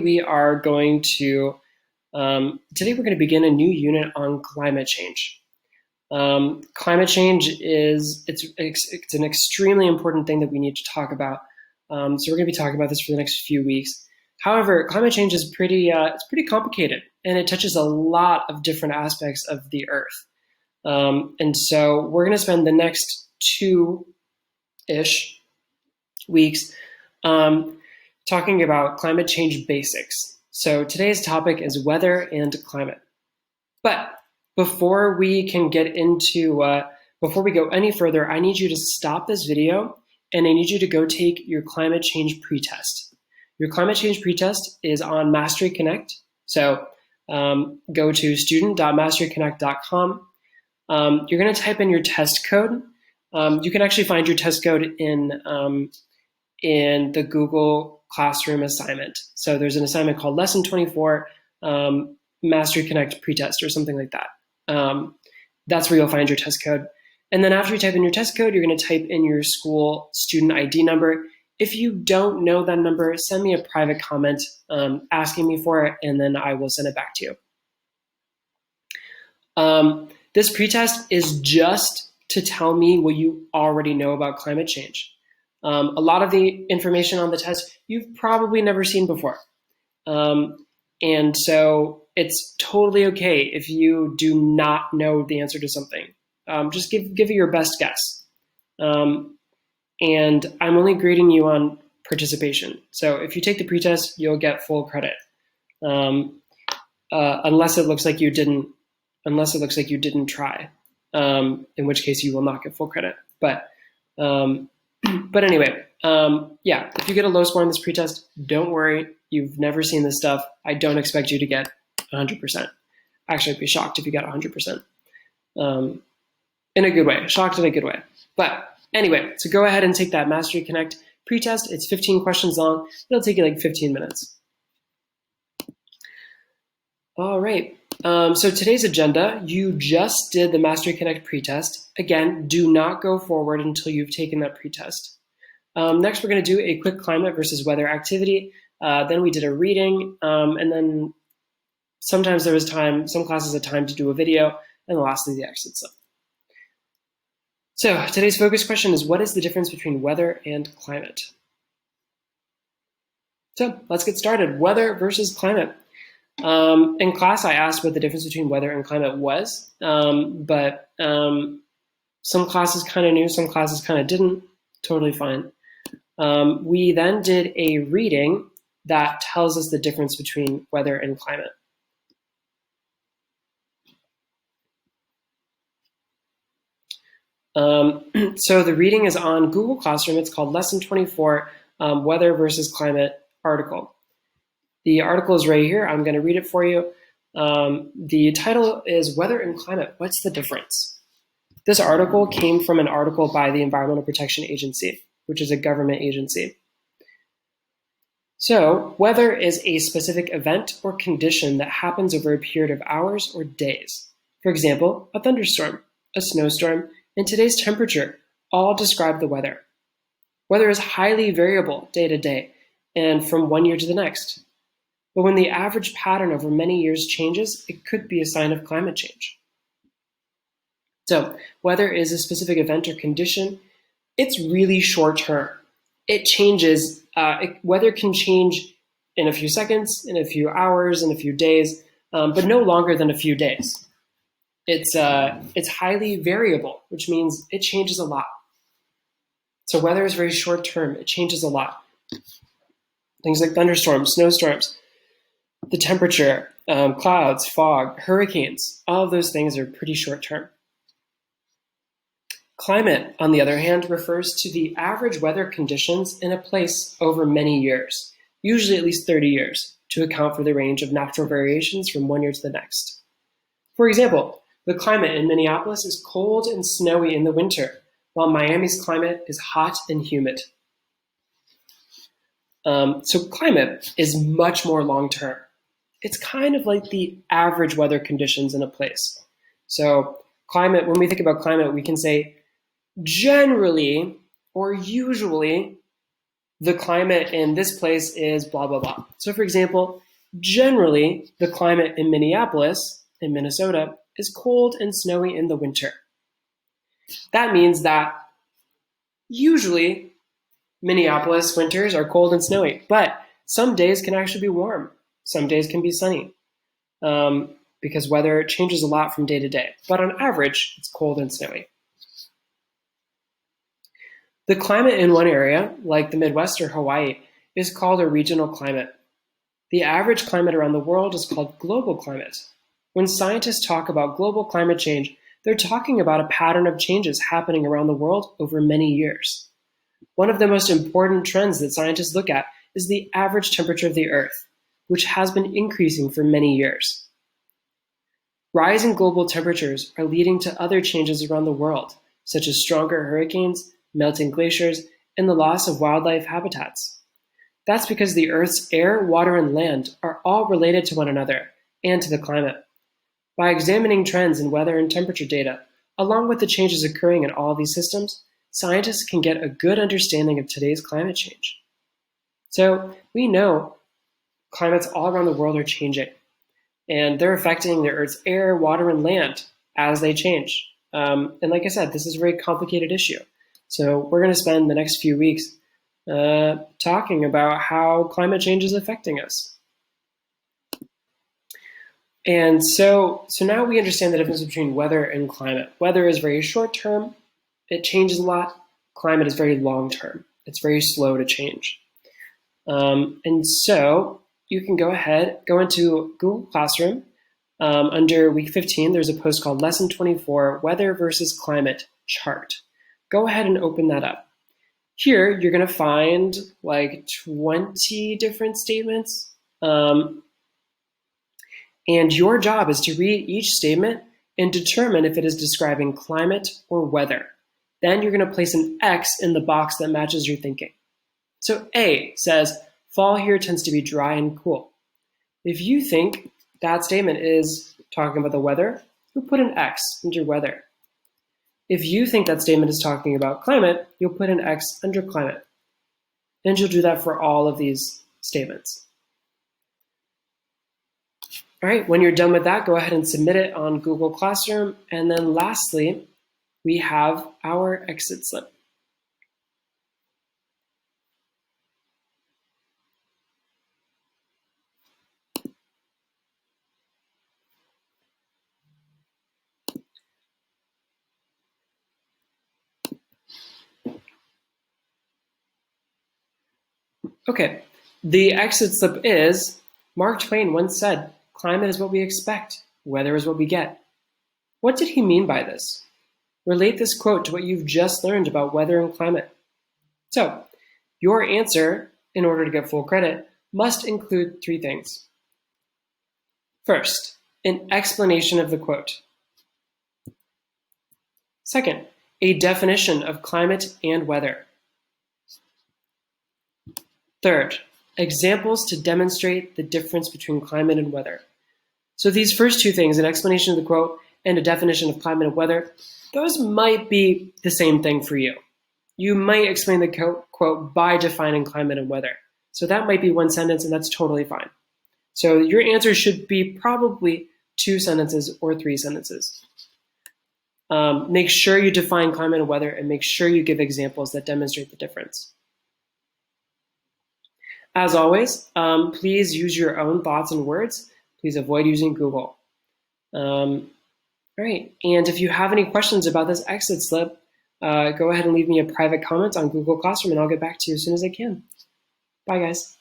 we are going to today we're going to begin a new unit on climate change. Climate change it's an extremely important thing that we need to talk about. So we're going to be talking about this for the next few weeks. However, climate change is pretty complicated, and it touches a lot of different aspects of the Earth. And so we're going to spend the next 2-ish weeks talking about climate change basics. So today's topic is weather and climate. But before we can get into, before we go any further, I need you to stop this video and I need you to go take your climate change pretest. Your climate change pretest is on Mastery Connect. So go to student.masteryconnect.com. You're going to type in your test code. You can actually find your test code in the Google Classroom assignment. So there's an assignment called Lesson 24, Mastery Connect pretest or something like that. That's where you'll find your test code. And then after you type in your test code, you're going to type in your school student ID number. If you don't know that number, send me a private comment asking me for it, and then I will send it back to you. This pretest is just to tell me what you already know about climate change. A lot of the information on the test you've probably never seen before. And so it's totally okay if you do not know the answer to something. Just give it your best guess. And I'm only grading you on participation. So if you take the pretest, you'll get full credit. Unless it looks like you didn't try, in which case you will not get full credit. But anyway, yeah, if you get a low score on this pretest, don't worry. You've never seen this stuff. I don't expect you to get 100%. Actually, I'd be shocked if you got 100%. In a good way, shocked in a good way. But anyway, so go ahead and take that Mastery Connect pretest. It's 15 questions long. It'll take you like 15 minutes. All right. So today's agenda, you just did the Mastery Connect pretest. Again, do not go forward until you've taken that pretest. Next, we're going to do a quick climate versus weather activity. Then we did a reading, and then sometimes there was time, some classes had time to do a video, and lastly, the exit stuff. So today's focus question is, what is the difference between weather and climate? So let's get started. Weather versus climate. In class, I asked what the difference between weather and climate was, but some classes kind of knew, some classes kind of didn't. Totally fine. We then did a reading that tells us the difference between weather and climate. So the reading is on Google Classroom. It's called Lesson 24, Weather versus Climate article. The article is right here. I'm going to read it for you. The title is Weather and Climate, What's the Difference? This article came from an article by the Environmental Protection Agency, which is a government agency. So, weather is a specific event or condition that happens over a period of hours or days. For example, a thunderstorm, a snowstorm, and today's temperature all describe the weather. Weather is highly variable day to day and from one year to the next. But when the average pattern over many years changes, it could be a sign of climate change. So, weather is a specific event or condition. It's really short term. It changes. Weather can change in a few seconds, in a few hours, in a few days, but no longer than a few days. It's highly variable, which means it changes a lot. So weather is very short term. It changes a lot. Things like thunderstorms, snowstorms, the temperature, clouds, fog, hurricanes, all of those things are pretty short term. Climate, on the other hand, refers to the average weather conditions in a place over many years, usually at least 30 years, to account for the range of natural variations from one year to the next. For example, the climate in Minneapolis is cold and snowy in the winter, while Miami's climate is hot and humid. So climate is much more long-term. It's kind of like the average weather conditions in a place. So climate, when we think about climate, we can say generally or usually the climate in this place is blah, blah, blah. So for example, generally the climate in Minneapolis, in Minnesota, is cold and snowy in the winter. That means that usually Minneapolis winters are cold and snowy, but some days can actually be warm. Some days can be sunny because weather changes a lot from day to day. But on average, it's cold and snowy. The climate in one area, like the Midwest or Hawaii, is called a regional climate. The average climate around the world is called global climate. When scientists talk about global climate change, they're talking about a pattern of changes happening around the world over many years. One of the most important trends that scientists look at is the average temperature of the Earth, which has been increasing for many years. Rising global temperatures are leading to other changes around the world, such as stronger hurricanes, melting glaciers, and the loss of wildlife habitats. That's because the Earth's air, water, and land are all related to one another and to the climate. By examining trends in weather and temperature data, along with the changes occurring in all of these systems, scientists can get a good understanding of today's climate change. So we know climates all around the world are changing, and they're affecting the Earth's air, water, and land as they change. And like I said, this is a very complicated issue. So we're going to spend the next few weeks talking about how climate change is affecting us. And so now we understand the difference between weather and climate. Weather is very short term, it changes a lot. Climate is very long term, it's very slow to change. And so you can go into Google Classroom. Under week 15, there's a post called Lesson 24, Weather versus Climate Chart. Go ahead and open that up. Here, you're going to find like 20 different statements. And your job is to read each statement and determine if it is describing climate or weather. Then you're going to place an X in the box that matches your thinking. So A says, fall here tends to be dry and cool. If you think that statement is talking about the weather, you'll put an X under weather. If you think that statement is talking about climate, you'll put an X under climate. And you'll do that for all of these statements. All right, when you're done with that, go ahead and submit it on Google Classroom. And then lastly, we have our exit slip. Okay, the exit slip is, Mark Twain once said, climate is what we expect, weather is what we get. What did he mean by this? Relate this quote to what you've just learned about weather and climate. So, your answer, in order to get full credit, must include 3 things. First, an explanation of the quote. Second, a definition of climate and weather. Third, examples to demonstrate the difference between climate and weather. So these first 2 things, an explanation of the quote and a definition of climate and weather, those might be the same thing for you. You might explain the quote by defining climate and weather. So that might be 1 sentence, and that's totally fine. So your answer should be probably 2 sentences or 3 sentences. Make sure you define climate and weather, and make sure you give examples that demonstrate the difference. As always, please use your own thoughts and words. Please avoid using Google. All right, and if you have any questions about this exit slip, go ahead and leave me a private comment on Google Classroom, and I'll get back to you as soon as I can. Bye, guys.